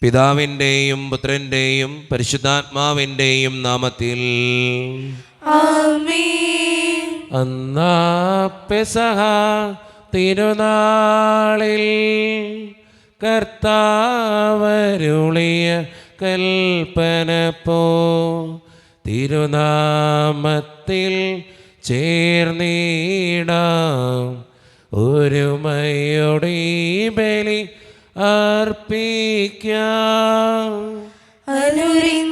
പിതാവിൻ്റെയും പുത്രൻ്റെയും പരിശുദ്ധാത്മാവിൻ്റെയും നാമത്തിൽ ആമേൻ. അന്നാ പെസഹ തിരുനാളിൽ കർത്താവരുളിയ കൽപ്പന പോ തിരുനാമത്തിൽ ചേർന്നിടാം ഒരുമയോടെ ബലി അർപ്പിക്കാം. അനുരഞ്ജിതരായി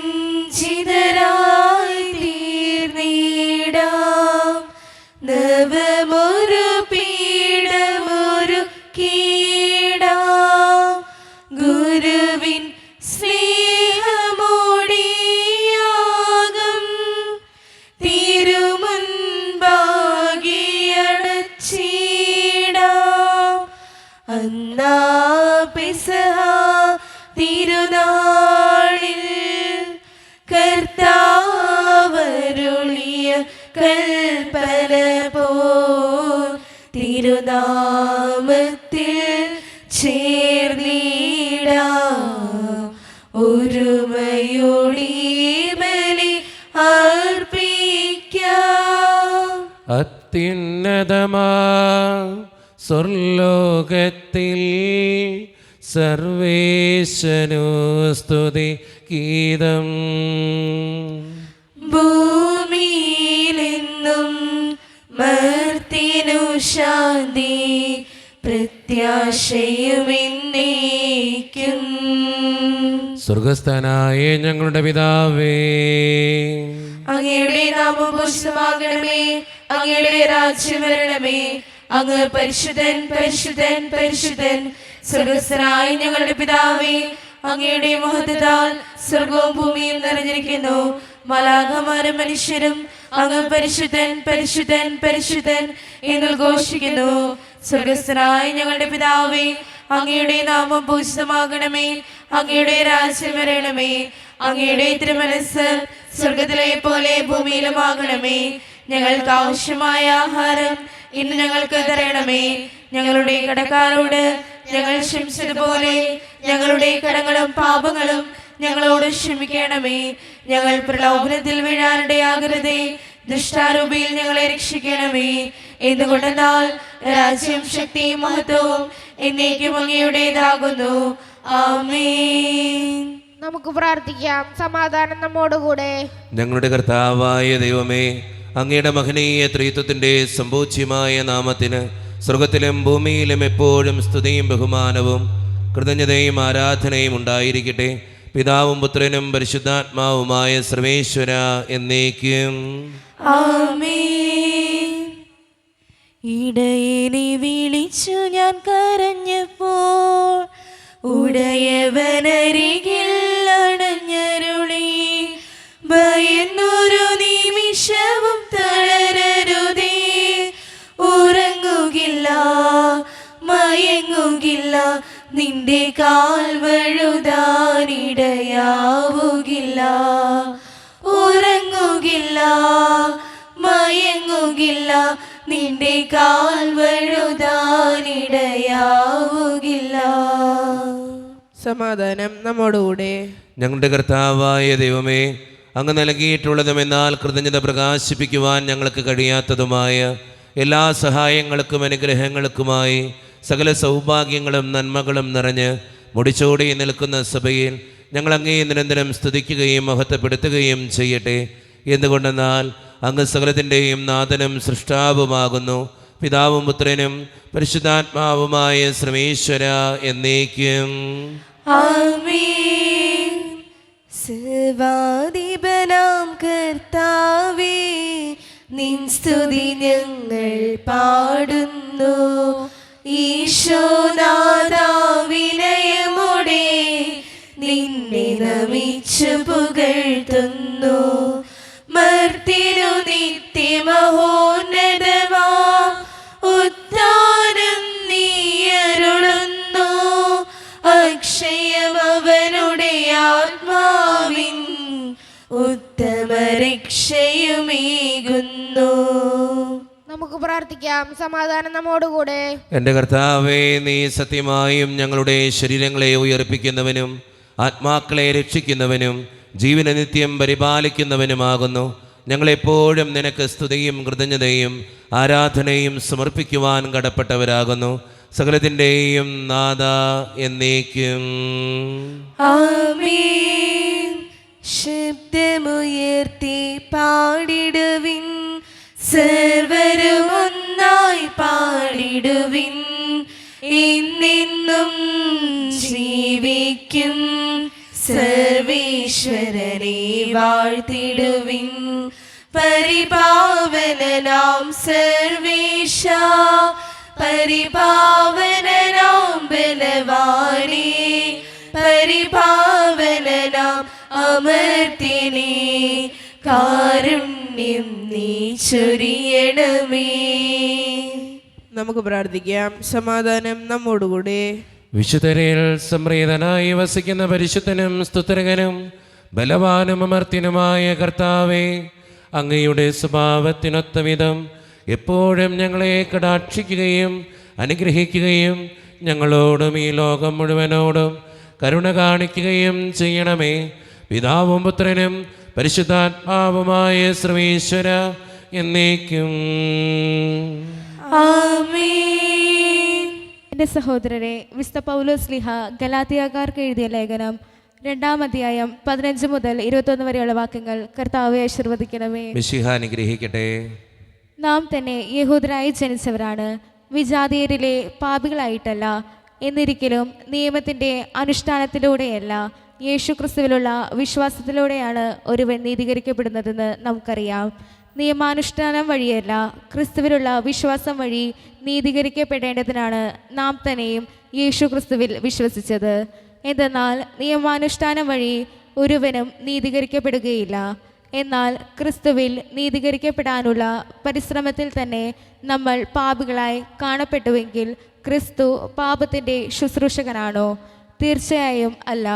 തീർന്നിടാം നവമൊരു പീഠമൊരു കീടാം ഗുരുവിൻ സ്നേഹമോടിയാകും തിരുമുൻപാകിയടച്ചിടാം. അന്നാ പെസഹ തിരുനാളിൽ കർത്താവരുളിയ കൽപ്പന പോൽ തിരുനാമത്തിൽ ചേർന്നിടാം ഒരുമയോടെ ബലി അർപ്പിക്കാം. അത്യുന്നതമാ സ്വർലോകത്തിൽ സർവേശനു സ്തുതി ഗീതം. ഭൂമിയിലെന്നും മർത്തിനു ശാന്തി പ്രത്യാശയുമെന്നേക്കും. സ്വർഗസ്ഥനായ ഞങ്ങളുടെ പിതാവേ, അങ്ങയുടെ നാമം പൂജിതമാകണമേ. അങ്ങയുടെ രാജ്യം വരണമേ. അങ്ങ് പരിശുദ്ധൻ പരിശുദ്ധൻ പരിശുദ്ധൻ. സ്വർഗസ്ഥനായ ഞങ്ങളുടെ പിതാവേ, അങ്ങയുടെ മഹത്വത്താൽ സ്വർഗവും ഭൂമിയും നിറഞ്ഞിരിക്കുന്നു. മാലാഖമാരും മനുഷ്യരും അങ്ങ് പരിശുദ്ധൻ പരിശുദ്ധൻ പരിശുദ്ധൻ എന്ന് ഘോഷിക്കുന്നു. സ്വർഗസ്ഥനായ ഞങ്ങളുടെ പിതാവേ, അങ്ങയുടെ നാമം പൂജിതമാകണമേ. അങ്ങയുടെ രാജ്യം വരണമേ. അങ്ങയുടെ തിരുമനസ്സ് സ്വർഗത്തിലെ പോലെ ഭൂമിയിലുമാകണമേ. ഞങ്ങൾക്ക് ആവശ്യമായ ആഹാരം ഇന്ന് ഞങ്ങൾക്ക് തരണമേ. ഞങ്ങളുടെ കടക്കാരോട് ഞങ്ങൾ ക്ഷമിച്ചതുപോലെ ഞങ്ങളുടെ കടങ്ങളും പാപങ്ങളും ഞങ്ങളോട് ക്ഷമിക്കണമേ. ഞങ്ങൾ പ്രലോഭനത്തിൽ വീഴാനിടയാകരുതേ. ദുഷ്ടാരൂപിയിൽ ഞങ്ങളെ രക്ഷിക്കണമേ. എന്തുകൊണ്ടെന്നാൽ രാജ്യം ശക്തിയും മഹത്വവും എന്നേക്കും അങ്ങയുടേതാകുന്നു. ആമേൻ. നമുക്ക് പ്രാർത്ഥിക്കാം. സമാധാനം നമ്മോടുകൂടെ. ഞങ്ങളുടെ കർത്താവായ ദൈവമേ, അങ്ങയുടെ മഹനീയ ത്രിത്വത്തിൻ്റെ സമ്പൂജ്യമായ നാമത്തിന് സ്വർഗത്തിലും ഭൂമിയിലും എപ്പോഴും സ്തുതിയും ബഹുമാനവും കൃതജ്ഞതയും ആരാധനയും ഉണ്ടായിരിക്കട്ടെ. പിതാവും പുത്രനും പരിശുദ്ധാത്മാവുമായ സർവേശ്വര എന്നേക്കും ആമേൻ. ഇടയനെ വിളിച്ചു ഞാൻ കരഞ്ഞപ്പോൾ ഉടയവനരികിൽ അണഞ്ഞരുളി. ഭയന്നൊരു നിമിഷവും തളരരുതേ. ഉറങ്ങുകില്ല മയങ്ങുകില്ല നിന്റെ കാൽ വഴുതാനിടയാവുകില്ല. ഉറങ്ങുകില്ല മയങ്ങുകില്ല നിന്റെ കാൽ വഴുതാനിടയാവുകില്ല. സമാധാനം നമ്മോടുകൂടെ. ഞങ്ങളുടെ കർത്താവായ ദൈവമേ, അങ്ങ് നൽകിയിട്ടുള്ളതും എന്നാൽ കൃതജ്ഞത പ്രകാശിപ്പിക്കുവാൻ ഞങ്ങൾക്ക് കഴിയാത്തതുമായ എല്ലാ സഹായങ്ങൾക്കും അനുഗ്രഹങ്ങൾക്കുമായി സകല സൗഭാഗ്യങ്ങളും നന്മകളും നിറഞ്ഞ് മുടിച്ചോടി നിൽക്കുന്ന സഭയിൽ ഞങ്ങൾ അങ്ങേ നിരന്തരം സ്തുതിക്കുകയും മഹത്വപ്പെടുത്തുകയും ചെയ്യട്ടെ. എന്തുകൊണ്ടെന്നാൽ അങ്ങ് സകലത്തിൻ്റെയും നാഥനും സൃഷ്ടാവുമാകുന്നു. പിതാവും പുത്രനും പരിശുദ്ധാത്മാവുമായ സർവേശ്വര എന്നേക്കും ആമേൻ. സർവാധിപനാം കർത്താവേ, നിൻ സ്തുതി ഞങ്ങൾ പാടുന്നു. ഈശോനാഥാ വിനയമോടെ നിന്നെ നമിച്ചു പുകഴ്ത്തുന്നു. മർത്തിനു നിത്യമഹോന്നതമാം ഉദ്ധാനം നീയരുളുന്നു. അക്ഷയമവനുടെ ആത്മാവിൻ ഉത്തമരക്ഷയുമേകുന്നു. നമുക്ക് പ്രാർത്ഥിക്കാം. സമാധാനം നമ്മോടുകൂടെ. എൻ്റെ കർത്താവേ, നീ സത്യമായും ഞങ്ങളുടെ ശരീരങ്ങളെ ഉയർപ്പിക്കുന്നവനും ആത്മാക്കളെ രക്ഷിക്കുന്നവനും ജീവനെ നിത്യം പരിപാലിക്കുന്നവനുമാകുന്നു. ഞങ്ങളെപ്പോഴും നിനക്ക് സ്തുതിയും കൃതജ്ഞതയും ആരാധനയും സമർപ്പിക്കുവാൻ കടപ്പെട്ടവരാകുന്നു. സകലത്തിൻ്റെയും നാഥ എന്നേക്കും ആമേൻ. ശബ്ദമുയർത്തി പാടിടുവിൻ, സർവരും ഒന്നായി പാടിടുവിൻ. എന്നെന്നും ജീവിക്കും സർവേശ്വരനെ വാഴ്ത്തിടുവിൻ. പരിപാവനനാം സർവേശ, പരിപാവനനാം ബലവാനേ, പരിപാവനനാം അമർത്യനേ, കാരുണ്യം നീ ചൊരിയണമേ. നമുക്ക് പ്രാർത്ഥിക്കാം. സമാധാനം നമ്മോടുകൂടെ. വിശുദ്ധരിൽ സംപ്രീതനായി വസിക്കുന്ന പരിശുദ്ധനും സ്തുതരകനും ബലവാനും അമർത്യനുമായ കർത്താവേ, അങ്ങയുടെ സ്വഭാവത്തിനൊത്ത വിധം എപ്പോഴും ഞങ്ങളെ കടാക്ഷിക്കുകയും അനുഗ്രഹിക്കുകയും ഞങ്ങളോടും ഈ ലോകം മുഴുവനോടും കരുണ കാണിക്കുകയും ചെയ്യണമേ. പിതാവും പുത്രനും പരിശുദ്ധാത്മാവുമായ സർവേശ്വര എന്നേക്കും ആമേൻ. എൻ്റെ സഹോദരരെ, വിശുദ്ധ പൗലോസ് ശ്ലീഹ ഗലാത്യക്കാർക്ക് എഴുതിയ ലേഖനം 2-ാം അധ്യായം 15 മുതൽ 21 വരെയുള്ള വാക്യങ്ങൾ കർത്താവെ ആശീർവദിക്കണമേ. മിശിഹ അനുഗ്രഹിക്കട്ടെ. നാം തന്നെ യഹൂദരായി ജനിച്ചവരാണ്, വിജാതീയരിലെ പാപികളായിട്ടല്ല. എന്നിരിക്കലും നിയമത്തിൻ്റെ അനുഷ്ഠാനത്തിലൂടെയല്ല, യേശുക്രിസ്തുവിലുള്ള വിശ്വാസത്തിലൂടെയാണ് ഒരുവൻ നീതീകരിക്കപ്പെടുന്നതെന്ന് നമുക്കറിയാം. നിയമാനുഷ്ഠാനം വഴിയല്ല, ക്രിസ്തുവിലുള്ള വിശ്വാസം വഴി നീതീകരിക്കപ്പെടേണ്ടതിനാണ് നാം തന്നെയും യേശുക്രിസ്തുവിൽ വിശ്വസിച്ചത്. എന്തെന്നാൽ നിയമാനുഷ്ഠാനം വഴി ഒരുവനും നീതീകരിക്കപ്പെടുകയില്ല. എന്നാൽ ക്രിസ്തുവിൽ നീതീകരിക്കപ്പെടാനുള്ള പരിശ്രമത്തിൽ തന്നെ നമ്മൾ പാപികളായി കാണപ്പെട്ടുവെങ്കിൽ ക്രിസ്തു പാപത്തിൻ്റെ ശുശ്രൂഷകനാണോ? തീർച്ചയായും അല്ല.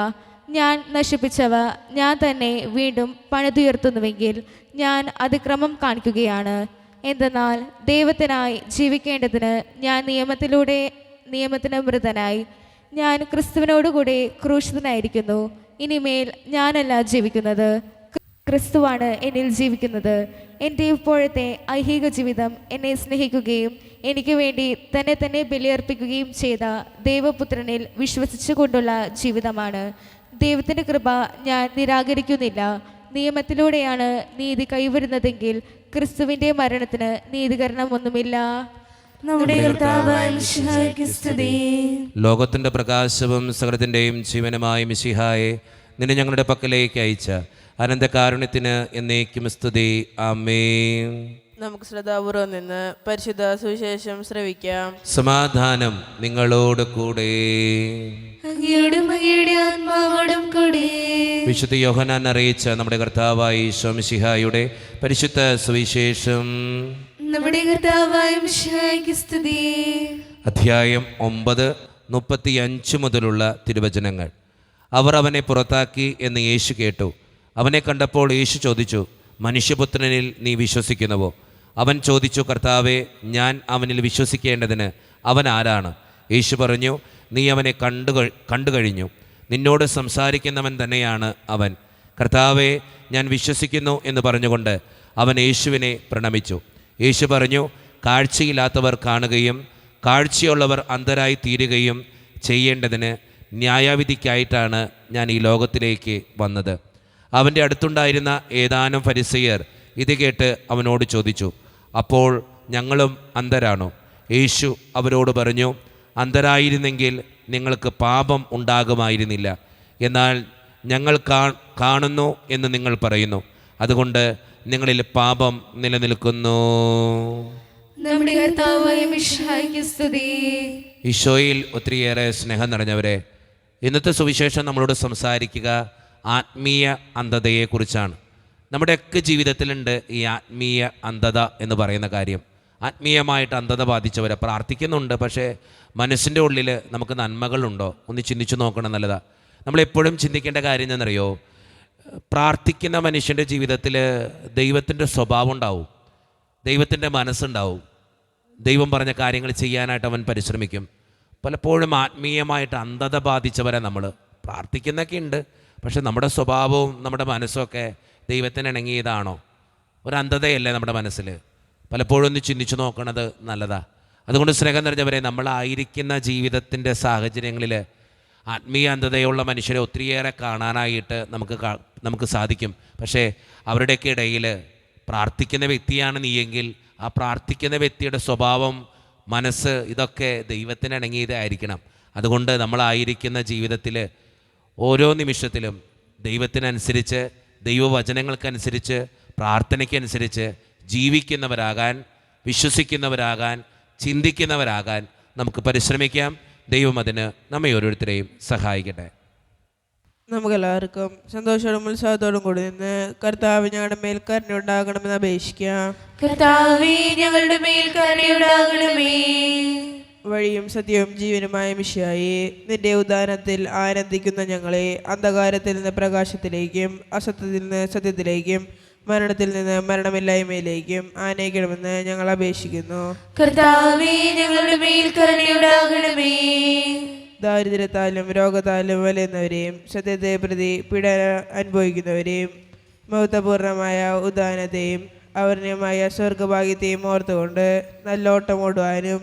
ഞാൻ നശിപ്പിച്ചവ ഞാൻ തന്നെ വീണ്ടും പണിതുയർത്തുന്നുവെങ്കിൽ ഞാൻ അതിക്രമം കാണിക്കുകയാണ്. എന്തെന്നാൽ ദൈവത്തിനായി ജീവിക്കേണ്ടതിന് ഞാൻ നിയമത്തിന് മൃതനായി. ഞാൻ ക്രിസ്തുവിനോടുകൂടി ക്രൂശിതനായിരിക്കുന്നു. ഇനിമേൽ ഞാനല്ല ജീവിക്കുന്നത്, ക്രിസ്തുവാണ് എന്നിൽ ജീവിക്കുന്നത്. എൻ്റെ ഇപ്പോഴത്തെ ഐഹിക ജീവിതം എന്നെ സ്നേഹിക്കുകയും എനിക്ക് വേണ്ടി തന്നെ ബലിയർപ്പിക്കുകയും ചെയ്ത ദൈവപുത്രനിൽ വിശ്വസിച്ചുകൊണ്ടുള്ള ജീവിതമാണ്. ദൈവത്തിൻ്റെ കൃപ ഞാൻ നിരാകരിക്കുന്നില്ല. നിയമത്തിലൂടെയാണ് നീതി കൈവരുന്നതെങ്കിൽ ക്രിസ്തുവിൻ്റെ മരണത്തിന് നീതീകരണമൊന്നുമില്ല. നമ്മുടെ കർത്താവായ മിശിഹായ്ക്ക് സ്തുതി. ലോകത്തിൻ്റെ പ്രകാശവും സകലത്തിൻ്റെയും ജീവനുമായ മിശിഹായെ നിന്നെ ഞങ്ങളുടെ പക്കലേക്ക് അയച്ച അനന്തകാരുണ്യത്തിന് എന്നേക്കും സ്തുതി. ആമേൻ. നമുക്ക് ശ്രദ്ധാപൂർവം നിന്ന് പരിശുദ്ധ സുവിശേഷം ശ്രവിക്കാം. സമാധാനം നിങ്ങളോട് കൂടെ. അങ്ങയോടും അങ്ങയുടെ ആത്മാവോടും കൂടെ. വിശുദ്ധ യോഹന്നാൻ അറിയിച്ച നമ്മുടെ കർത്താവായ ഈശോ മിശിഹായുടെ പരിശുദ്ധ സുവിശേഷം. നമ്മുടെ കർത്താവായ മിശിഹായ്ക്ക് സ്തുതി. അധ്യായം 9:35 മുതലുള്ള തിരുവചനങ്ങൾ. അവർ അവനെ പുറത്താക്കി എന്ന് യേശു കേട്ടു. അവനെ കണ്ടപ്പോൾ യേശു ചോദിച്ചു, മനുഷ്യപുത്രനിൽ നീ വിശ്വസിക്കുന്നുവോ? അവൻ ചോദിച്ചു, കർത്താവേ, ഞാൻ അവനിൽ വിശ്വസിക്കേണ്ടതിന് അവൻ ആരാണ്? യേശു പറഞ്ഞു, നീ അവനെ കണ്ടു കഴിഞ്ഞു. നിന്നോട് സംസാരിക്കുന്നവൻ തന്നെയാണ് അവൻ. കർത്താവേ, ഞാൻ വിശ്വസിക്കുന്നു എന്ന് പറഞ്ഞുകൊണ്ട് അവൻ യേശുവിനെ പ്രണമിച്ചു. യേശു പറഞ്ഞു, കാഴ്ചയില്ലാത്തവർ കാണുകയും കാഴ്ചയുള്ളവർ അന്ധരായി തീരുകയും ചെയ്യേണ്ടതിന് ന്യായവിധിക്കായിട്ടാണ് ഞാൻ ഈ ലോകത്തിലേക്ക് വന്നത്. അവൻ്റെ അടുത്തുണ്ടായിരുന്ന ഏതാനും ഫരിസേയർ ഇത് കേട്ട് അവനോട് ചോദിച്ചു, അപ്പോൾ ഞങ്ങളും അന്ധരാണോ? യേശു അവരോട് പറഞ്ഞു, അന്ധരായിരുന്നെങ്കിൽ നിങ്ങൾക്ക് പാപം ഉണ്ടാകുമായിരുന്നില്ല. എന്നാൽ ഞങ്ങൾ കാണുന്നു എന്ന് നിങ്ങൾ പറയുന്നു, അതുകൊണ്ട് നിങ്ങളിൽ പാപം നിലനിൽക്കുന്നു. നമ്മുടെ കർത്താവായ മിശിഹായ്ക്ക് സ്തുതി. ഈശോയിൽ ഒത്തിരിയേറെ സ്നേഹം നിറഞ്ഞവരെ, ഇന്നത്തെ സുവിശേഷം നമ്മളോട് സംസാരിക്കുക ആത്മീയ അന്ധതയെക്കുറിച്ചാണ്. നമ്മുടെയൊക്കെ ജീവിതത്തിലുണ്ട് ഈ ആത്മീയ അന്ധത എന്ന് പറയുന്ന കാര്യം. ആത്മീയമായിട്ട് അന്ധത ബാധിച്ചവരെ പ്രാർത്ഥിക്കുന്നുണ്ട്, പക്ഷേ മനസ്സിൻ്റെ ഉള്ളിൽ നമുക്ക് നന്മകളുണ്ടോ ഒന്ന് ചിന്തിച്ചു നോക്കണം. നല്ലതാണ്. നമ്മളെപ്പോഴും ചിന്തിക്കേണ്ട കാര്യം എന്നറിയോ, പ്രാർത്ഥിക്കുന്ന മനുഷ്യൻ്റെ ജീവിതത്തിൽ ദൈവത്തിൻ്റെ സ്വഭാവം ഉണ്ടാവും, ദൈവത്തിൻ്റെ മനസ്സുണ്ടാവും. ദൈവം പറഞ്ഞ കാര്യങ്ങൾ ചെയ്യാനായിട്ട് അവൻ പരിശ്രമിക്കും. പലപ്പോഴും ആത്മീയമായിട്ട് അന്ധത ബാധിച്ചവരെ നമ്മൾ പ്രാർത്ഥിക്കുന്നൊക്കെ ഉണ്ട്, പക്ഷെ നമ്മുടെ സ്വഭാവവും നമ്മുടെ മനസ്സൊക്കെ ദൈവത്തിന് ഇണങ്ങിയതാണോ? ഒരു അന്ധതയല്ലേ നമ്മുടെ മനസ്സിൽ? പലപ്പോഴും ഒന്ന് ചിന്തിച്ചു നോക്കണത് നല്ലതാണ്. അതുകൊണ്ട് സ്നേഹം നിറഞ്ഞവരെ, നമ്മളായിരിക്കുന്ന ജീവിതത്തിൻ്റെ സാഹചര്യങ്ങളിൽ ആത്മീയ അന്ധതയുള്ള മനുഷ്യരെ ഒത്തിരിയേറെ കാണാനായിട്ട് നമുക്ക് സാധിക്കും. പക്ഷേ അവരുടെയൊക്കെ ഇടയിൽ പ്രാർത്ഥിക്കുന്ന വ്യക്തിയാണ് നീയെങ്കിൽ ആ പ്രാർത്ഥിക്കുന്ന വ്യക്തിയുടെ സ്വഭാവം, മനസ്സ്, ഇതൊക്കെ ദൈവത്തിന് ഇണങ്ങിയതായിരിക്കണം. അതുകൊണ്ട് നമ്മളായിരിക്കുന്ന ജീവിതത്തിൽ ഓരോ നിമിഷത്തിലും ദൈവത്തിനനുസരിച്ച്, ദൈവവചനങ്ങൾക്കനുസരിച്ച്, പ്രാർത്ഥനയ്ക്കനുസരിച്ച് ജീവിക്കുന്നവരാകാൻ, വിശ്വസിക്കുന്നവരാകാൻ, ചിന്തിക്കുന്നവരാകാൻ നമുക്ക് പരിശ്രമിക്കാം. ദൈവം അതിന് നമ്മെ ഓരോരുത്തരെയും സഹായിക്കട്ടെ. നമുക്കെല്ലാവർക്കും സന്തോഷത്തോടും ഉത്സാഹത്തോടും കൂടി നിന്ന് കർത്താവ് ഞങ്ങളുടെ മേൽ കരുണയുണ്ടാകണമെന്ന് അപേക്ഷിക്കാം. കർത്താവേ, ഞങ്ങളുടെ മേൽ കരുണയുണ്ടാകണമേ. വഴിയും സത്യവും ജീവനുമായ മിശിഹായേ, നിന്റെ ഉദാനത്തിൽ ആനന്ദിക്കുന്ന ഞങ്ങളെ അന്ധകാരത്തിൽ നിന്ന് പ്രകാശത്തിലേക്കും അസത്യത്തിൽ നിന്ന് സത്യത്തിലേക്കും മരണത്തിൽ നിന്ന് മരണമില്ലായ്മയിലേക്കും ആനയിക്കണമെന്ന് ഞങ്ങൾ അപേക്ഷിക്കുന്നു. കർത്താവേ, ഞങ്ങളുടെ മേൽ കരുണയുണ്ടാകണമേ. ദാരിദ്ര്യത്താലും രോഗത്താലും വലയുന്നവരെയും സത്യത്തെ പ്രതി പീഡന അനുഭവിക്കുന്നവരെയും മഹത്വപൂർണമായ ഉദാനത്തെയും അവർണ്യമായ സ്വർഗഭാഗ്യത്തെയും ഓർത്തുകൊണ്ട് നല്ലോട്ടം ഓടുവാനും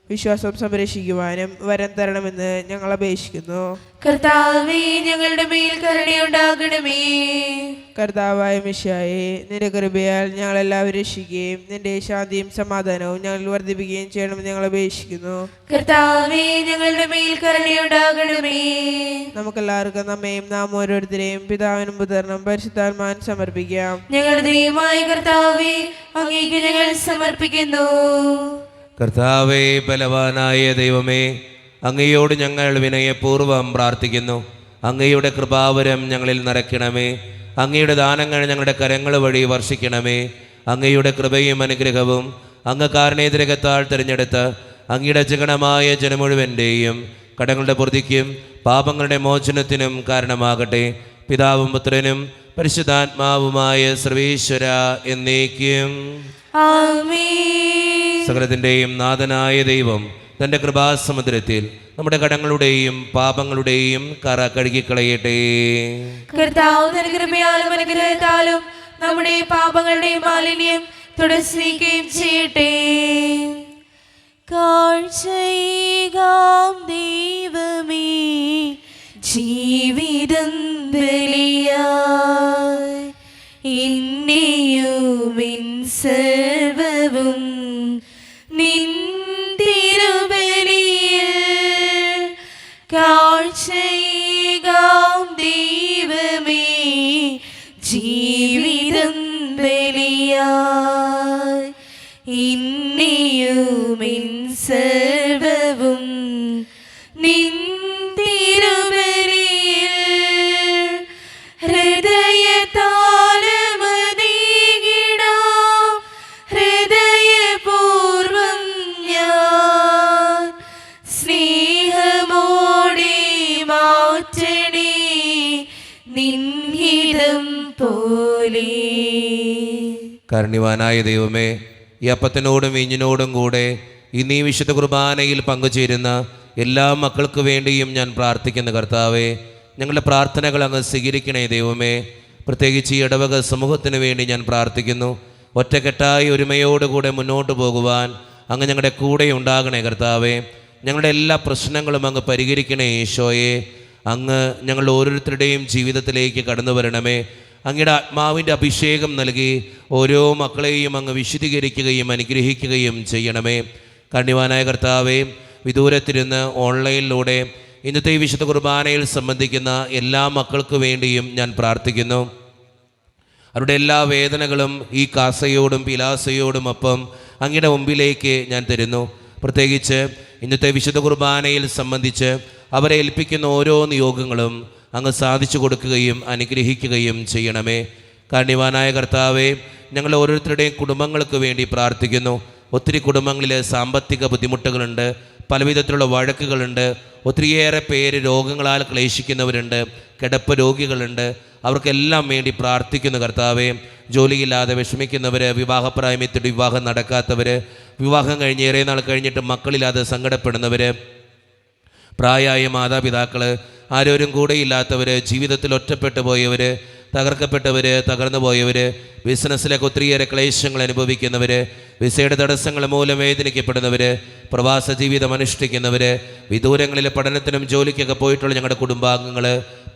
വിശ്വാസം സംരക്ഷിക്കുവാനും വരം തരണമെന്ന് ഞങ്ങൾ അപേക്ഷിക്കുന്നു. കർത്താവേ, ഞങ്ങളുടെ മേൽ കരുണയുണ്ടാകണമേ. കർത്താവായ മിശിഹായേ, നിന്റെ കൃപയാൽ ഞങ്ങളെല്ലാവരും രക്ഷിക്കുകയും നിന്റെ ശാന്തിയും സമാധാനവും ഞങ്ങൾ വർദ്ധിപ്പിക്കുകയും ചെയ്യണമെന്ന് ഞങ്ങൾ അപേക്ഷിക്കുന്നു. കർത്താവേ, ഞങ്ങളുടെ മേൽ കരുണയുണ്ടാകണമേ. നമുക്കെല്ലാവർക്കും നമ്മയും നാം ഓരോരുത്തരെയും പിതാവിനും പുത്രനും പരിശുദ്ധാത്മാവിനും സമർപ്പിക്കാം. ഞങ്ങളുടെ ദൈവമായ കർത്താവേ, അങ്ങേക്ക് ഞങ്ങൾ സമർപ്പിക്കുന്നു. കർത്താവേ, ബലവാനായ ദൈവമേ, അങ്ങയോട് ഞങ്ങൾ വിനയപൂർവ്വം പ്രാർത്ഥിക്കുന്നു. അങ്ങയുടെ കൃപാവരം ഞങ്ങളിൽ നിറയ്ക്കണമേ. അങ്ങയുടെ ദാനങ്ങൾ ഞങ്ങളുടെ കരങ്ങൾ വഴി വർഷിക്കണമേ. അങ്ങയുടെ കൃപയും അനുഗ്രഹവും അങ്ങ് കാരണേതരകത്താൽ തിരഞ്ഞെടുത്ത് അങ്ങയുടെ ജഗണമായ ജനം മുഴുവൻ്റെയും കടങ്ങളുടെ പൊറുതിക്കും പാപങ്ങളുടെ മോചനത്തിനും കാരണമാകട്ടെ. പിതാവും പുത്രനും പരിശുദ്ധാത്മാവുമായ സർവേശ്വര എന്നേക്കും ആമേൻ. സകലത്തിൻ്റെയും നാഥനായ ദൈവം തൻ്റെ കൃപാസമുദ്രത്തിൽ നമ്മുടെ കടങ്ങളുടെയും പാപങ്ങളുടെയും കറ കഴുകിക്കളയട്ടെ. കർത്താവ് തന്റെ കൃപയാലും അനുഗ്രഹത്താലും നമ്മുടെ പാപങ്ങളുടെയും മാലിന്യം തുടച്ചിരിക്കുകയും ചെയ്യട്ടെ. കാഴ്ചയേകാം ദൈവമേ, ജീവിതം ബലിയായി എന്നെയും എൻ സർവ്വവും നിൻ തിരുബലിയിൽ കാഴ്ചയേകാം ദൈവമേ, ജീവിതം ബലിയായി എന്നെയും എൻ സർവ്വവും നിൻ തിരുബലിയിൽ ഹൃദയതാലമതീകിടാം ഹൃദയപൂർവം ഞാൻ സ്നേഹമോടെ മാറ്റണേ നിൻഹിതം പോലെ. കാരുണ്യവാനായ ദൈവമേ, ഈ അപ്പത്തിനോടും വീഞ്ഞിനോടും കൂടെ ഇന്നീ വിശുദ്ധ കുർബാനയിൽ പങ്കുചേരുന്ന എല്ലാ മക്കൾക്ക് വേണ്ടിയും ഞാൻ പ്രാർത്ഥിക്കുന്ന കർത്താവേ, ഞങ്ങളുടെ പ്രാർത്ഥനകൾ അങ്ങ് സ്വീകരിക്കണേ ദൈവമേ. പ്രത്യേകിച്ച് ഈ ഇടവക സമൂഹത്തിന് വേണ്ടി ഞാൻ പ്രാർത്ഥിക്കുന്നു. ഒറ്റക്കെട്ടായി ഒരുമയോടുകൂടെ മുന്നോട്ട് പോകുവാൻ അങ്ങ് ഞങ്ങളുടെ കൂടെ ഉണ്ടാകണേ കർത്താവേ. ഞങ്ങളുടെ എല്ലാ പ്രശ്നങ്ങളും അങ്ങ് പരിഹരിക്കണേ ഈശോയെ. അങ്ങ് ഞങ്ങൾ ഓരോരുത്തരുടെയും ജീവിതത്തിലേക്ക് കടന്നു വരണമേ. അങ്ങയുടെ ആത്മാവിൻ്റെ അഭിഷേകം നൽകി ഓരോ മക്കളെയും അങ്ങ് വിശുദ്ധീകരിക്കുകയും അനുഗ്രഹിക്കുകയും ചെയ്യണമേ. കാരുണ്യവാനായ കർത്താവേ, വിദൂരത്തിരുന്ന് ഓൺലൈനിലൂടെ ഇന്നത്തെ ഈ വിശുദ്ധ കുർബാനയിൽ സംബന്ധിക്കുന്ന എല്ലാ മക്കൾക്ക് വേണ്ടിയും ഞാൻ പ്രാർത്ഥിക്കുന്നു. അവരുടെ എല്ലാ വേദനകളും ഈ കാസയോടും പിലാസയോടും ഒപ്പം അങ്ങയുടെ മുമ്പിലേക്ക് ഞാൻ തരുന്നു. പ്രത്യേകിച്ച് ഇന്നത്തെ വിശുദ്ധ കുർബാനയിൽ സംബന്ധിച്ച് അവരെ ഏൽപ്പിക്കുന്ന ഓരോ നിയോഗങ്ങളും അങ്ങ് സാധിച്ചു കൊടുക്കുകയും അനുഗ്രഹിക്കുകയും ചെയ്യണമേ. കാരുണ്യവാനായ കർത്താവേ, ഞങ്ങൾ ഓരോരുത്തരുടെയും കുടുംബങ്ങൾക്ക് വേണ്ടി പ്രാർത്ഥിക്കുന്നു. ഒത്തിരി കുടുംബങ്ങളിൽ സാമ്പത്തിക ബുദ്ധിമുട്ടുകളുണ്ട്, പലവിധത്തിലുള്ള വഴക്കുകളുണ്ട്, ഒത്തിരിയേറെ പേര് രോഗങ്ങളാൽ ക്ലേശിക്കുന്നവരുണ്ട്, കിടപ്പ് രോഗികളുണ്ട്. അവർക്കെല്ലാം വേണ്ടി പ്രാർത്ഥിക്കുന്നു കർത്താവേ. ജോലിയില്ലാതെ വിഷമിക്കുന്നവർ, വിവാഹപ്രായമത്തിൽ വിവാഹം നടക്കാത്തവർ, വിവാഹം കഴിഞ്ഞ് ഏറെ നാൾ കഴിഞ്ഞിട്ട് മക്കളില്ലാതെ സങ്കടപ്പെടുന്നവർ, പ്രായമായ മാതാപിതാക്കൾ, ആരോരും കൂടെയില്ലാത്തവർ, ജീവിതത്തിൽ ഒറ്റപ്പെട്ടു പോയവർ, തകർക്കപ്പെട്ടവർ, തകർന്നു പോയവർ, ബിസിനസ്സിലൊക്കെ ഒത്തിരിയേറെ ക്ലേശങ്ങൾ അനുഭവിക്കുന്നവർ, വിസയുടെ തടസ്സങ്ങൾ മൂലം വേദനിക്കപ്പെടുന്നവർ, പ്രവാസ ജീവിതം അനുഷ്ഠിക്കുന്നവർ, വിദൂരങ്ങളിലെ പഠനത്തിനും ജോലിക്കൊക്കെ പോയിട്ടുള്ള ഞങ്ങളുടെ കുടുംബാംഗങ്ങൾ,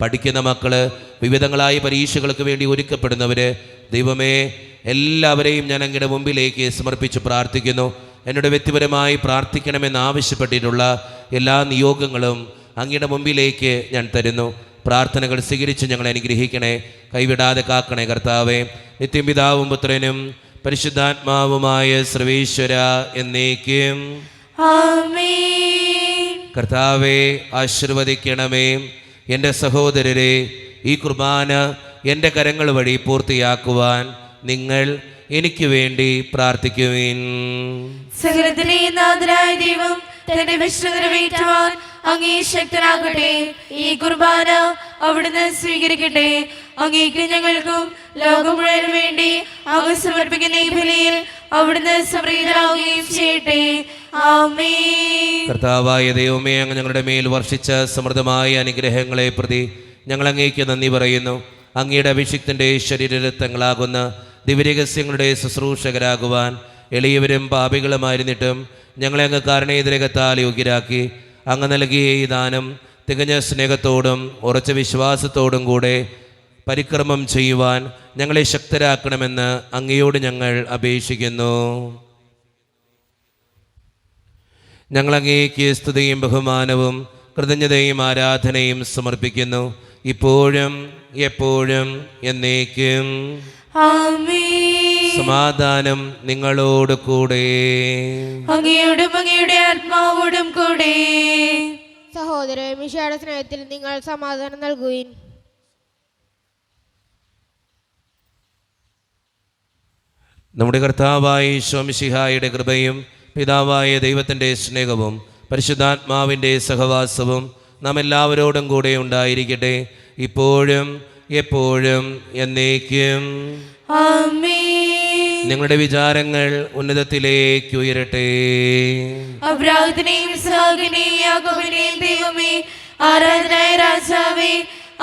പഠിക്കുന്ന മക്കൾ, വിവിധങ്ങളായ പരീക്ഷകൾക്ക് വേണ്ടി ഒരുക്കപ്പെടുന്നവർ, ദൈവമേ എല്ലാവരെയും ഞാൻ അങ്ങയുടെ മുമ്പിലേക്ക് സമർപ്പിച്ച് പ്രാർത്ഥിക്കുന്നു. എന്നോട് വ്യക്തിപരമായി പ്രാർത്ഥിക്കണമെന്ന് ആവശ്യപ്പെട്ടിട്ടുള്ള എല്ലാ നിയോഗങ്ങളും അങ്ങയുടെ മുമ്പിലേക്ക് ഞാൻ തരുന്നു. പ്രാർത്ഥനകൾ സ്വീകരിച്ച് ഞങ്ങളെ അനുഗ്രഹിക്കണേ, കൈവിടാതെ കാക്കണേ കർത്താവേ. നിത്യം പിതാവും പുത്രനും പരിശുദ്ധാത്മാവുമായ സർവേശ്വര എന്നേക്കും ആമേൻ. കർത്താവെ ആശീർവദിക്കണമേ. എൻ്റെ സഹോദരരെ, ഈ കുർബാന എൻ്റെ കരങ്ങൾ വഴി പൂർത്തിയാക്കുവാൻ നിങ്ങൾ എനിക്ക് വേണ്ടി പ്രാർത്ഥിക്കുവിൻ. സകലത്തിന്റെയും നാഥനായ ദൈവം തന്റെ വിഷ്ണു നിറവേറ്റുവാൻ അങ്ങേ ശക്തനാകട്ടെ. ഈ കുർബാന അവിടുന്ന് സ്വീകരിക്കട്ടെ. അങ്ങേക്ക് ഞങ്ങൾക്കും ലോകം മുഴുവനും വേണ്ടി അങ്ങ് സമർപ്പിക്കുന്ന ഈ ബലിയിൽ അവിടുന്ന് സംപ്രീതനാവുകയും ചെയ്യട്ടെ. ആമേൻ. കർത്താവായ ദൈവമേ, അങ്ങ് ഞങ്ങളുടെ മേൽ വർഷിച്ച സമൃദ്ധമായ അനുഗ്രഹങ്ങളെ പ്രതി ഞങ്ങൾ അങ്ങേക്ക് നന്ദി പറയുന്നു. അങ്ങയുടെ അഭിഷിക്തൻ്റെ ശരീരരക്തങ്ങളാകുന്ന ദിവ്യരഹസ്യങ്ങളുടെ ശുശ്രൂഷകരാകുവാൻ എളിയവരും പാപികളുമായിരുന്നിട്ടും ഞങ്ങളെ അങ്ങ് കാരണേതരകത്താൽ യോഗ്യരാക്കി. അങ്ങ് നൽകിയ ഈ ദാനം തികഞ്ഞ സ്നേഹത്തോടും ഉറച്ച വിശ്വാസത്തോടും കൂടെ പരിക്രമം ചെയ്യുവാൻ ഞങ്ങളെ ശക്തരാക്കണമെന്ന് അങ്ങയോട് ഞങ്ങൾ അപേക്ഷിക്കുന്നു. ഞങ്ങൾ അങ്ങേക്ക് സ്തുതിയും ബഹുമാനവും കൃതജ്ഞതയും ആരാധനയും സമർപ്പിക്കുന്നു, ഇപ്പോഴും എപ്പോഴും എന്നേക്കും. ആമേൻ. സമാധാനം നിങ്ങളോട് കൂടെ. അങ്ങയോടും അങ്ങയുടെ ആത്മാവോടും കൂടെ. സഹോദര മിശിഹായുടെ സ്നേഹത്തിൽ നിങ്ങൾ സമാധാനം നൽകുവിൻ. നമ്മുടെ കർത്താവായ ഈശോ മിശിഹായുടെ കൃപയും പിതാവായ ദൈവത്തിൻ്റെ സ്നേഹവും പരിശുദ്ധാത്മാവിൻ്റെ സഹവാസവും നാം എല്ലാവരോടും കൂടെ ഉണ്ടായിരിക്കട്ടെ, ഇപ്പോഴും എപ്പോഴും എന്നേക്കും. ആമേൻ. നിങ്ങളുടെ വിചാരങ്ങൾ ഉന്നതത്തിലേക്ക് ഉയരട്ടെ. അബ്രാഹത്തിനെയും ഇസ്ഹാക്കിനെയും യാക്കോബിനെയും ദൈവമേ, ആരാധനായ രാജാവേ,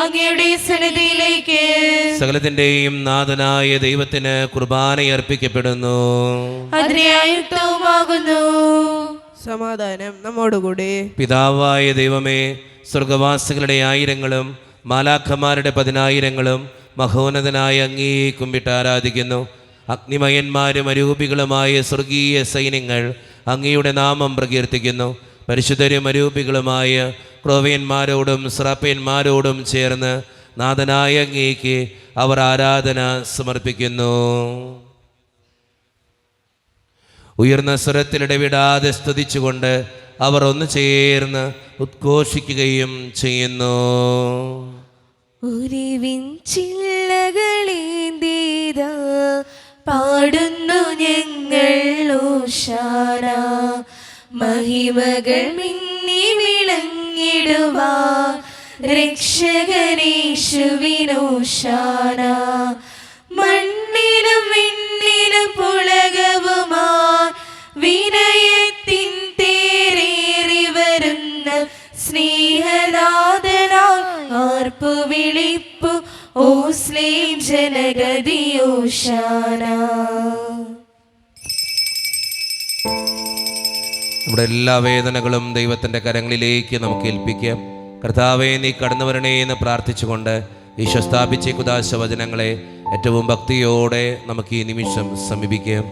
അങ്ങയുടെ സന്നിധിയിലേക്ക് സകലത്തിൻ്റെയും നാഥനായ ദൈവത്തിന് കുർബാന അർപ്പിക്കപ്പെടുന്നു. അതിനെ ആയുക്തവുമാകുന്നു. സമാധാനം നമ്മോടുകൂടെ. പിതാവായ ദൈവമേ, സ്വർഗവാസികളുടെ ആയിരങ്ങളും മാലാഖമാരുടെ 10,000ങ്ങളും മഹോന്നതനായ അങ്ങേ കുമ്പിട്ട് ആരാധിക്കുന്നു. അഗ്നിമയന്മാരും അരൂപികളുമായ സ്വർഗീയ സൈന്യങ്ങൾ അങ്ങയുടെ നാമം പ്രകീർത്തിക്കുന്നു. പരിശുദ്ധരും അരൂപികളുമായ ക്രോവ്യന്മാരോടും സ്രാപ്യന്മാരോടും ചേർന്ന് നാഥനായ അങ്ങേക്ക് അവർ ആരാധന സമർപ്പിക്കുന്നു. ഉയർന്ന സ്വരത്തിലിടവിടാതെ സ്തുതിച്ചുകൊണ്ട് അവർ ഒന്ന് ചേർന്ന് ഉദ്ഘോഷിക്കുകയും ചെയ്യുന്നു. ഉരുവിൻ ചില്ലകളേന്തിതാ പാടുന്നു ഞങ്ങൾ ഓശാന. മഹിമകൾ മിന്നി വിളങ്ങിടുവാൻ രക്ഷകനേശുവിനോശാന. മണ്ണിലും വിണ്ണിലും പുളകവുമായി വിനയത്തിൻ തേരേറി വരുന്ന സ്നേഹനാഥനായി ആർപ്പു വിളിപ്പു ഓസ്ലേം ജനഗതിയോശാന. നമ്മുടെ എല്ലാ വേദനകളും ദൈവത്തിൻ്റെ കരങ്ങളിലേക്ക് നമുക്ക് ഏൽപ്പിക്കാം. കർത്താവേ, നീ കടന്നു വരണേ എന്ന് പ്രാർത്ഥിച്ചുകൊണ്ട് ഈശോ സ്ഥാപിച്ച കുദാശ വചനങ്ങളെ ഏറ്റവും ഭക്തിയോടെ നമുക്ക് ഈ നിമിഷം സമീപിക്കാം.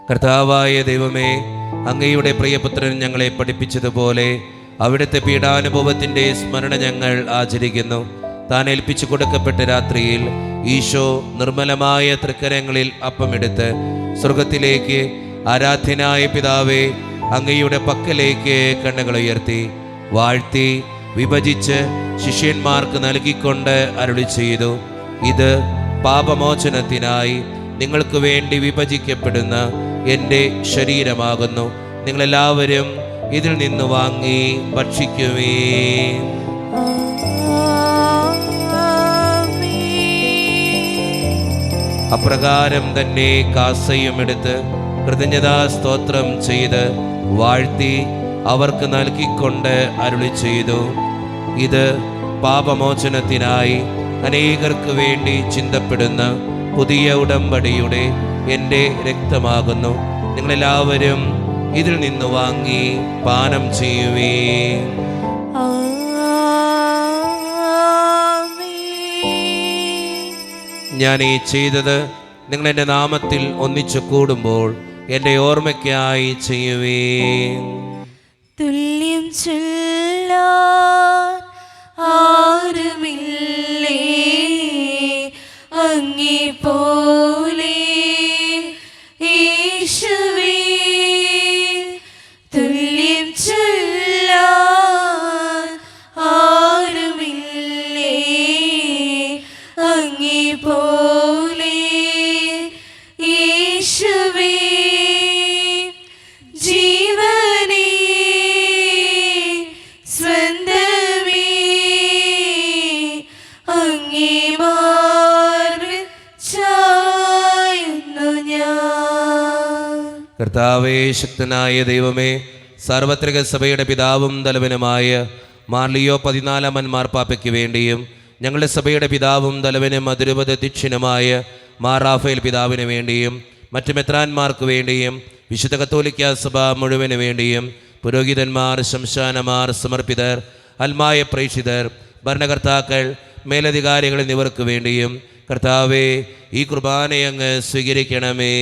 കർത്താവായ ദൈവമേ, അങ്ങയുടെ പ്രിയപുത്രൻ ഞങ്ങളെ പഠിപ്പിച്ചതുപോലെ അവിടുത്തെ പീഡാനുഭവത്തിൻ്റെ സ്മരണ ഞങ്ങൾ ആചരിക്കുന്നു. താൻ ഏൽപ്പിച്ചു കൊടുക്കപ്പെട്ട രാത്രിയിൽ ഈശോ നിർമ്മലമായ തൃക്കരങ്ങളിൽ അപ്പമെടുത്ത് സ്വർഗത്തിലേക്ക് ആരാധ്യനായ പിതാവേ അങ്ങയുടെ പക്കലേക്ക് കണ്ണുകൾ ഉയർത്തി വാഴ്ത്തി വിഭജിച്ച് ശിഷ്യന്മാർക്ക് നൽകിക്കൊണ്ട് അരുളി ചെയ്തു, ഇത് പാപമോചനത്തിനായി നിങ്ങൾക്ക് വേണ്ടി വിഭജിക്കപ്പെടുന്ന എൻ്റെ ശരീരമാകുന്നു. നിങ്ങളെല്ലാവരും ഇതിൽ നിന്ന് വാങ്ങി ഭക്ഷിക്കുവേ. അപ്രകാരം തന്നെ കാസയും എടുത്ത് കൃതജ്ഞതാ സ്തോത്രം ചെയ്ത് വാഴ്ത്തി അവർക്ക് നൽകിക്കൊണ്ട് അരുളി ചെയ്തു, ഇത് പാപമോചനത്തിനായി അനേകർക്ക് വേണ്ടി ചിന്തപ്പെടുന്ന പുതിയ ഉടമ്പടിയുടെ എൻ്റെ രക്തമാകുന്നു. നിങ്ങളെല്ലാവരും ഇതിൽ നിന്ന് വാങ്ങി പാനം ചെയ്യുവേ. ഞാൻ ഈ ചെയ്തത് നിങ്ങൾ എൻ്റെ നാമത്തിൽ ഒന്നിച്ചു കൂടുമ്പോൾ എൻ്റെ ഓർമ്മയ്ക്കായി ചെയ്യുവേ. തുല്യം ചൊല്ലാൻ ആരുമില്ലേ അങ്ങേ പോലെ യേശുവേ, തുല്യം ചൊല്ലാൻ ആരുമില്ലേ അങ്ങേ പോലെ യേശുവേ, ജീവനേ സ്വന്തമേ അങ്ങേ മാർവിൽ ചായുന്നു ഞാൻ. കർത്താവേ, ശക്തനായ ദൈവമേ, സാർവത്രിക സഭയുടെ പിതാവും തലവനുമായ മാർ ലിയോ 14 മാർപ്പാപ്പയ്ക്ക് വേണ്ടിയും ഞങ്ങളുടെ സഭയുടെ പിതാവും തലവനും അതിരൂപതധ്യക്ഷനുമായ മാർ റാഫേൽ പിതാവിന് വേണ്ടിയും മറ്റു മെത്രാന്മാർക്ക് വേണ്ടിയും വിശുദ്ധ കത്തോലിക്ക സഭ മുഴുവന് വേണ്ടിയും പുരോഹിതന്മാർ, ശംശാനമാർ, സമർപ്പിതർ, അൽമായ പ്രേക്ഷിതർ, ഭരണകർത്താക്കൾ, മേലധികാരികൾ എന്നിവർക്ക് വേണ്ടിയും കർത്താവേ, ഈ കുർബാനയങ്ങ് സ്വീകരിക്കണമേ.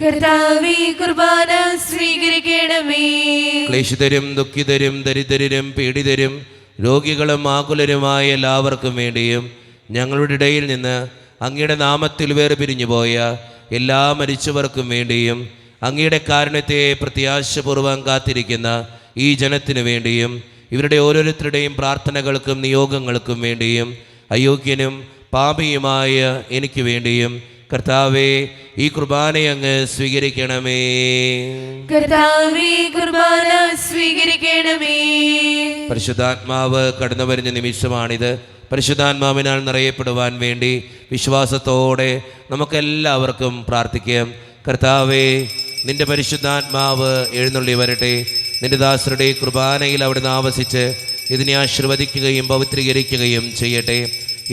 കർത്താവേ, കുർബാന സ്വീകരിക്കണമേ. ക്ലേശിതരും ദുഃഖിതരും ദരിദ്രരും പീഡിതരും രോഗികളും ആകുലരുമായ എല്ലാവർക്കും വേണ്ടിയും ഞങ്ങളുടെ ഇടയിൽ നിന്ന് അങ്ങയുടെ നാമത്തിൽ വേർപിരിഞ്ഞുപോയ എല്ലാ മരിച്ചവർക്കും വേണ്ടിയും അങ്ങയുടെ കാരുണ്യത്തെ പ്രത്യാശപൂർവ്വം കാത്തിരിക്കുന്ന ഈ ജനത്തിനു വേണ്ടിയും ഇവരുടെ ഓരോരുത്തരുടെയും പ്രാർത്ഥനകൾക്കും നിയോഗങ്ങൾക്കും വേണ്ടിയും അയോഗ്യനും പാപിയുമായ എനിക്ക് വേണ്ടിയും കർത്താവേ, ഈ കുർബാനയങ്ങ് സ്വീകരിക്കണമേ. കർത്താവേ, കുർബാന സ്വീകരിക്കണമേ. പരിശുദ്ധാത്മാവ് കടന്നു വരുന്ന നിമിഷമാണിത്. പരിശുദ്ധാത്മാവിനാൽ നിറയപ്പെടുവാൻ വേണ്ടി വിശ്വാസത്തോടെ നമുക്കെല്ലാവർക്കും പ്രാർത്ഥിക്കാം. കർത്താവേ, നിന്റെ പരിശുദ്ധാത്മാവ് എഴുന്നള്ളി വരട്ടെ. നിന്റെ ദാസരുടെ കുർബാനയിൽ അവിടുന്ന് ആവസിച്ച് ഇതിനെ ആശീർവദിക്കുകയും പവിത്രീകരിക്കുകയും ചെയ്യട്ടെ.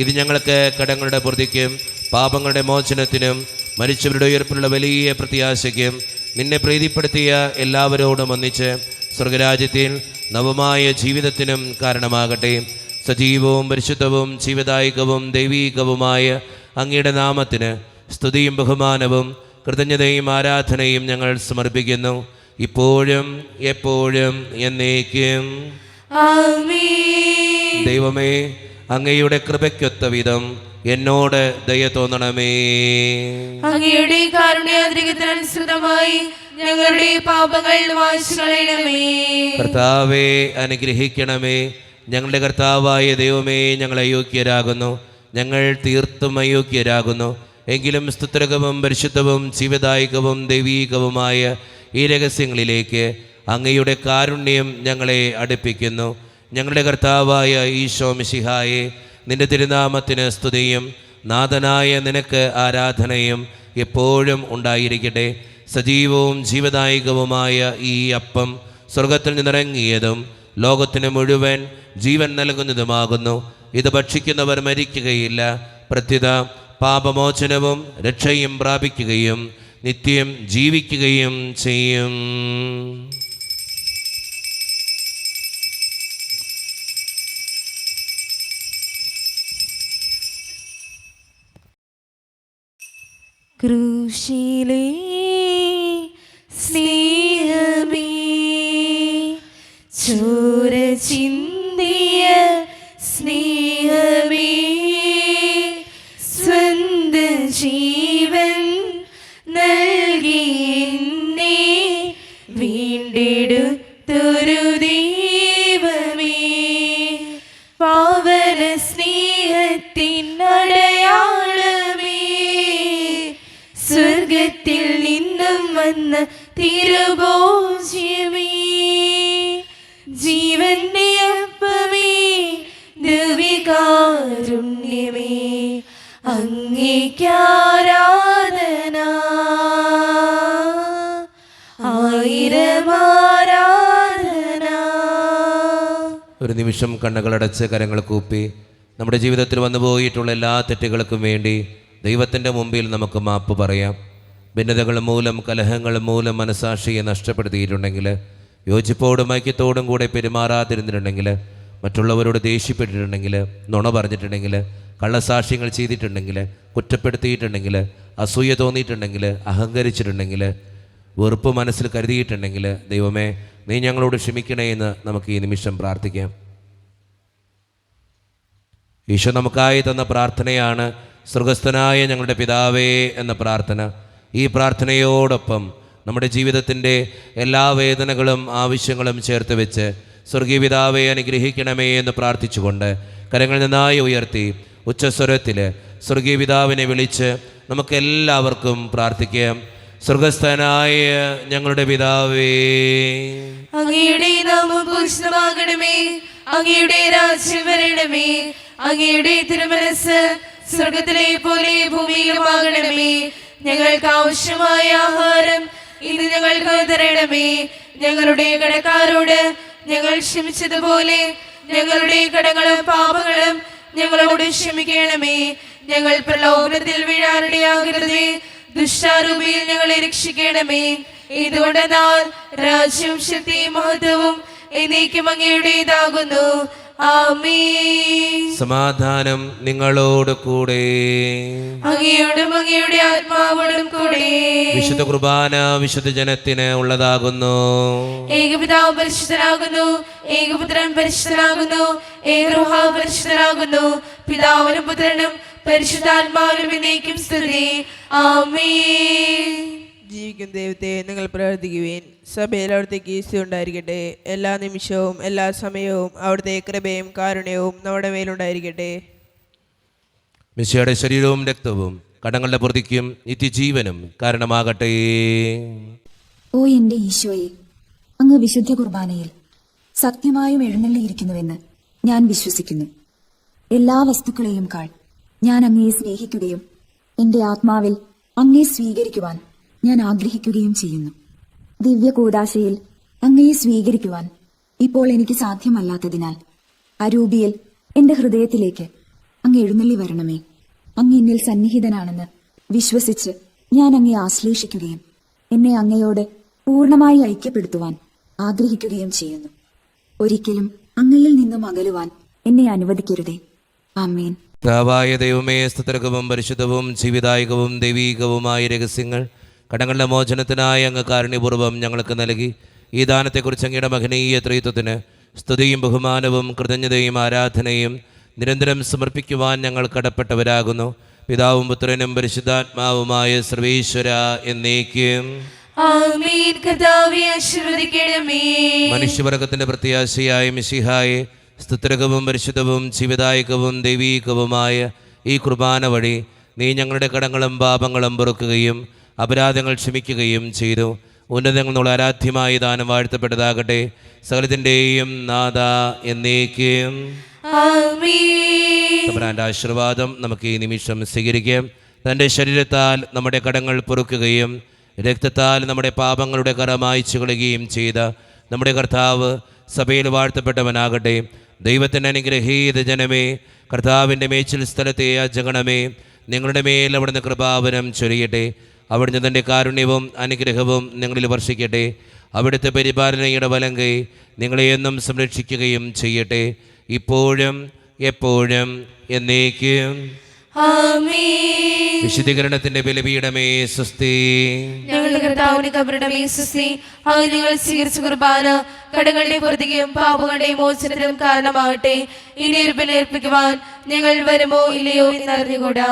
ഇത് ഞങ്ങൾക്ക് കടങ്ങളുടെ പൊറുതിക്കും പാപങ്ങളുടെ മോചനത്തിനും മരിച്ചവരുടെ ഉയർപ്പിലുള്ള വലിയ പ്രത്യാശയ്ക്കും നിന്നെ പ്രീതിപ്പെടുത്തിയ എല്ലാവരോടും ഒന്നിച്ച് സ്വർഗരാജ്യത്തിൽ നവമായ ജീവിതത്തിനും കാരണമാകട്ടെ. സജീവവും പരിശുദ്ധവും ജീവദായകവും ദൈവീകവുമായ അങ്ങയുടെ നാമത്തിന് സ്തുതിയും ബഹുമാനവും കൃതജ്ഞതയും ആരാധനയും ഞങ്ങൾ സമർപ്പിക്കുന്നു, ഇപ്പോഴും എപ്പോഴും എന്നേക്കും. ആമേൻ. ദൈവമേ, അങ്ങയുടെ കൃപയ്ക്കൊത്ത വിധം എന്നോട് ദയ തോന്നണമേ. അങ്ങയുടെ കാരുണ്യാതിരികത്തിനനുസൃതമായി ഞങ്ങളുടെ പാപങ്ങൾ മായ്ച്ചു കളയണമേ. കർത്താവേ, അനുഗ്രഹിക്കണമേ. ഞങ്ങളുടെ കർത്താവായ ദൈവമേ, ഞങ്ങൾ അയോഗ്യരാകുന്നു, ഞങ്ങൾ തീർത്തും അയോഗ്യരാകുന്നു. എങ്കിലും സ്തുത്രകവും പരിശുദ്ധവും ജീവദായകവും ദൈവീകവുമായ ഈ രഹസ്യങ്ങളിലേക്ക് അങ്ങയുടെ കാരുണ്യം ഞങ്ങളെ അടുപ്പിക്കുന്നു. ഞങ്ങളുടെ കർത്താവായ ഈശോ മിശിഹായെ, നിന്റെ തിരുനാമത്തിന് സ്തുതിയും നാഥനായ നിനക്ക് ആരാധനയും എപ്പോഴും ഉണ്ടായിരിക്കട്ടെ. സജീവവും ജീവദായകവുമായ ഈ അപ്പം സ്വർഗത്തിൽ നിന്നിറങ്ങിയതും ലോകത്തിന് മുഴുവൻ ജീവൻ നൽകുന്നതുമാകുന്നു. ഇത് ഭക്ഷിക്കുന്നവർ മരിക്കുകയില്ല, പ്രത്യുത പാപമോചനവും രക്ഷയും പ്രാപിക്കുകയും നിത്യം ജീവിക്കുകയും ചെയ്യും. ക്രൂശിലേ സ്നേഹമേ, ചോര ചിന്തിയ സ്നേഹമേ, സ്വന്ത ജീവൻ നൽകി എന്നെ വീണ്ടെടുത്തൊരു ദൈവമേ, പാവന സ്നേഹത്തിൻ അടയാളമേ, സ്വർഗത്തിൽ നിന്നും വന്ന തിരുഭോജ്യമേ, ജീവന്റെ അപ്പമേ, ദിവ്യകാരുണ്യമേ, അങ്ങേക്കാരാധന, ആയിരം ആരാധന. ഒരു നിമിഷം കണ്ണുകളടച്ച് കരങ്ങൾ കൂപ്പി നമ്മുടെ ജീവിതത്തിൽ വന്നുപോയിട്ടുള്ള എല്ലാ തെറ്റുകൾക്കും വേണ്ടി ദൈവത്തിൻ്റെ മുമ്പിൽ നമുക്ക് മാപ്പ് പറയാം. ഭിന്നതകൾ മൂലം, കലഹങ്ങൾ മൂലം മനസാക്ഷിയെ നഷ്ടപ്പെടുത്തിയിട്ടുണ്ടെങ്കിൽ, യോജിപ്പോടും ഐക്യത്തോടും കൂടെ പെരുമാറാതിരുന്നിട്ടുണ്ടെങ്കിൽ, മറ്റുള്ളവരോട് ദേഷ്യപ്പെട്ടിട്ടുണ്ടെങ്കിൽ, നുണ പറഞ്ഞിട്ടുണ്ടെങ്കിൽ, കള്ളസാക്ഷ്യങ്ങൾ ചെയ്തിട്ടുണ്ടെങ്കിൽ, കുറ്റപ്പെടുത്തിയിട്ടുണ്ടെങ്കിൽ, അസൂയ തോന്നിയിട്ടുണ്ടെങ്കിൽ, അഹങ്കരിച്ചിട്ടുണ്ടെങ്കിൽ, വെറുപ്പ് മനസ്സിൽ കരുതിയിട്ടുണ്ടെങ്കിൽ, ദൈവമേ നീ ഞങ്ങളോട് ക്ഷമിക്കണേ എന്ന് നമുക്ക് ഈ നിമിഷം പ്രാർത്ഥിക്കാം. ഈശോ നമുക്കായി തന്ന പ്രാർത്ഥനയാണ് സ്വർഗസ്ഥനായ ഞങ്ങളുടെ പിതാവേ എന്ന പ്രാർത്ഥന. ഈ പ്രാർത്ഥനയോടൊപ്പം നമ്മുടെ ജീവിതത്തിൻ്റെ എല്ലാ വേദനകളും ആവശ്യങ്ങളും ചേർത്ത് വെച്ച് സ്വർഗീയ പിതാവേ അനുഗ്രഹിക്കണമേ എന്ന് പ്രാർത്ഥിച്ചുകൊണ്ട് കരങ്ങൾ നന്നായി ഉയർത്തി ഉച്ചസ്വരത്തിൽ സ്വർഗീയ പിതാവിനെ വിളിച്ച് നമുക്കെല്ലാവർക്കും പ്രാർത്ഥിക്കാം. സ്വർഗസ്ഥനായ ഞങ്ങളുടെ പിതാവേ, അങ്ങയുടെ നാമം പൂജിതമാകണമേ, അങ്ങയുടെ രാജ്യം വരണമേ, അങ്ങയുടെ തിരുമനസ്സ് സ്വർഗത്തിലെ പോലെ ഭൂമിയിലുമാകണമേ. ഞങ്ങൾക്ക് ആവശ്യമായ ആഹാരം ഇന്ന് ഞങ്ങൾക്ക് തരണമേ. ഞങ്ങളുടെ കടക്കാരോട് ഞങ്ങൾ ക്ഷമിച്ചതുപോലെ ഞങ്ങളുടെ കടങ്ങളും പാപങ്ങളും ഞങ്ങളോട് ക്ഷമിക്കണമേ. ഞങ്ങൾ പ്രലോഭനത്തിൽ വീഴാനിടയാകരുതേ, ദുഷ്ടാരൂപിയിൽ ഞങ്ങളെ രക്ഷിക്കണമേ. ഇതുകൊണ്ടെന്നാൽ രാജ്യവും ശക്തിയും മഹത്വവും എന്നേക്കും അങ്ങയുടേതാകുന്നു. ആമേൻ. സമാധാനം നിങ്ങളോട് കൂടെ. അങ്ങയോടും അങ്ങയുടെ ആത്മാവോടും കൂടെ. വിശുദ്ധ കുർബാന വിശുദ്ധ ജനത്തിന് ഉള്ളതാകുന്നു. ഏകപിതാവ് പരിശുദ്ധനാകുന്നു, ഏകപുത്രൻ പരിശുദ്ധനാകുന്നു, ഏകരൂഹ പരിശുദ്ധനാകുന്നു. പിതാവിനും പുത്രനും പരിശുദ്ധാത്മാവിനും എന്നേക്കും സ്തുതി. ആമേൻ. ജീവിക്കുന്ന ദൈവത്തെ നിങ്ങൾ പ്രാർത്ഥിക്കുവിൻ. സഭയിൽ അവിടുത്തേക്ക് ഈസ്തി ഉണ്ടായിരിക്കട്ടെ. എല്ലാ നിമിഷവും എല്ലാ സമയവും അവിടുത്തെ കൃപയും കാരുണ്യവും നമ്മുടെ മേലുണ്ടായിരിക്കട്ടെ. മിശിഹായുടെ ശരീരവും രക്തവും കടങ്ങളുടെ പ്രതിക്കും നിത്യജീവനും കാരണമാകട്ടെ. ഓ എന്റെ ഈശോയെ, അങ്ങ് വിശുദ്ധ കുർബാനയിൽ സത്യമായും എഴുന്നള്ളിയിരിക്കുന്നുവെന്ന് ഞാൻ വിശ്വസിക്കുന്നു. എല്ലാ വസ്തുക്കളെയും കാൾ ഞാൻ അങ്ങയെ സ്നേഹിക്കുകയും എന്റെ ആത്മാവിൽ അങ്ങയെ സ്വീകരിക്കുവാൻ ഞാൻ ആഗ്രഹിക്കുകയും ചെയ്യുന്നു. ദിവ്യ കൂദാശയിൽ അങ്ങയെ സ്വീകരിക്കുവാൻ ഇപ്പോൾ എനിക്ക് സാധ്യമല്ലാത്തതിനാൽ അരൂപിയിൽ എന്റെ ഹൃദയത്തിലേക്ക് അങ്ങ് എഴുന്നള്ളി വരണമേ. അങ്ങ് എന്നിൽ സന്നിഹിതനാണെന്ന് വിശ്വസിച്ച് ഞാൻ അങ്ങയെ ആശ്ലേഷിക്കുകയും എന്നെ അങ്ങയോട് പൂർണ്ണമായി ഐക്യപ്പെടുത്തുവാൻ ആഗ്രഹിക്കുകയും ചെയ്യുന്നു. ഒരിക്കലും അങ്ങയിൽ നിന്നും അകലുവാൻ എന്നെ അനുവദിക്കരുതേ. ആമേൻ. പിതാവായ ദൈവമേ, സ്തുത്യർഹവും പരിശുദ്ധവും ജീവിതായകവും ദൈവീകവുമായ രഹസ്യങ്ങൾ കടങ്ങളുടെ മോചനത്തിനായി അങ്ങ് കാരുണ്യപൂർവ്വം ഞങ്ങൾക്ക് നൽകി. ഈ ദാനത്തെക്കുറിച്ച് അങ്ങയുടെ മഹനീയ ത്രിത്വത്തിന് സ്തുതിയും ബഹുമാനവും കൃതജ്ഞതയും ആരാധനയും നിരന്തരം സമർപ്പിക്കുവാൻ ഞങ്ങൾ കടപ്പെട്ടവരാകുന്നു. പിതാവും പുത്രനും പരിശുദ്ധാത്മാവുമായ സർവേശ്വര എന്നേക്കും ആമേൻ. കർത്താവേ ആശീർവദിക്കണമേ. മനുഷ്യവർഗത്തിന്റെ പ്രത്യാശയായ മിശിഹായെ, സ്തുത്യർഹവും പരിശുദ്ധവും ജീവിതായകവും ദൈവീകവുമായ ഈ കുർബാന വഴി നീ ഞങ്ങളുടെ കടങ്ങളും പാപങ്ങളും പൊറുക്കുകയും അപരാധങ്ങൾ ക്ഷമിക്കുകയും ചെയ്തു. ഉന്നതങ്ങളുള്ള ആരാധ്യമായ ദാനം വാഴ്ത്തപ്പെട്ടതാകട്ടെ. സകലത്തിൻ്റെയും നാഥ എന്നേക്കും ആമേൻ. തമ്പുരാന്റെ ആശീർവാദം നമുക്ക് ഈ നിമിഷം സ്വീകരിക്കാം. തൻ്റെ ശരീരത്താൽ നമ്മുടെ കടങ്ങൾ പൊറുക്കുകയും രക്തത്താൽ നമ്മുടെ പാപങ്ങളുടെ കറ മായ്ച്ചു കളയുകയും ചെയ്ത നമ്മുടെ കർത്താവ് സഭയിൽ വാഴ്ത്തപ്പെട്ടവനാകട്ടെ. ദൈവത്തിൻ്റെ അനുഗ്രഹീത ജനമേ, കർത്താവിൻ്റെ മേച്ചിൽ സ്ഥലത്തെ യാചകണമേ, നിങ്ങളുടെ മേൽ അവിടുന്ന് കൃപാവനം ചൊരിയട്ടെ. അവിടുന്ന് തൻ്റെ കാരുണ്യവും അനുഗ്രഹവും നിങ്ങളിൽ വർഷിക്കട്ടെ. അവിടുത്തെ പരിപാലനയുടെ വലങ്കൈ നിങ്ങളെ എന്നും സംരക്ഷിക്കുകയും ചെയ്യട്ടെ, ഇപ്പോഴും എപ്പോഴും എന്നേക്കും. ആമേൻ. വിശുദ്ധീകരണത്തിന്റെ ബലിപീഠമേ സ്വസ്തി. ഞങ്ങളുടെ കർത്താവിന്റെ കബറിടമേ സ്വസ്തി. അങ്ങ് ഞങ്ങൾ സ്വീകരിച്ച കുർബാന കടങ്ങളുടെ പൊറുതിക്കും പാപങ്ങളുടെയും മോചനത്തിനും കാരണമാകട്ടെ. ഇനി ഒരു ബലി അർപ്പിക്കുവാൻ ഞങ്ങൾ വരുമോ ഇല്ലയോ എന്നറിഞ്ഞുകൂടാ.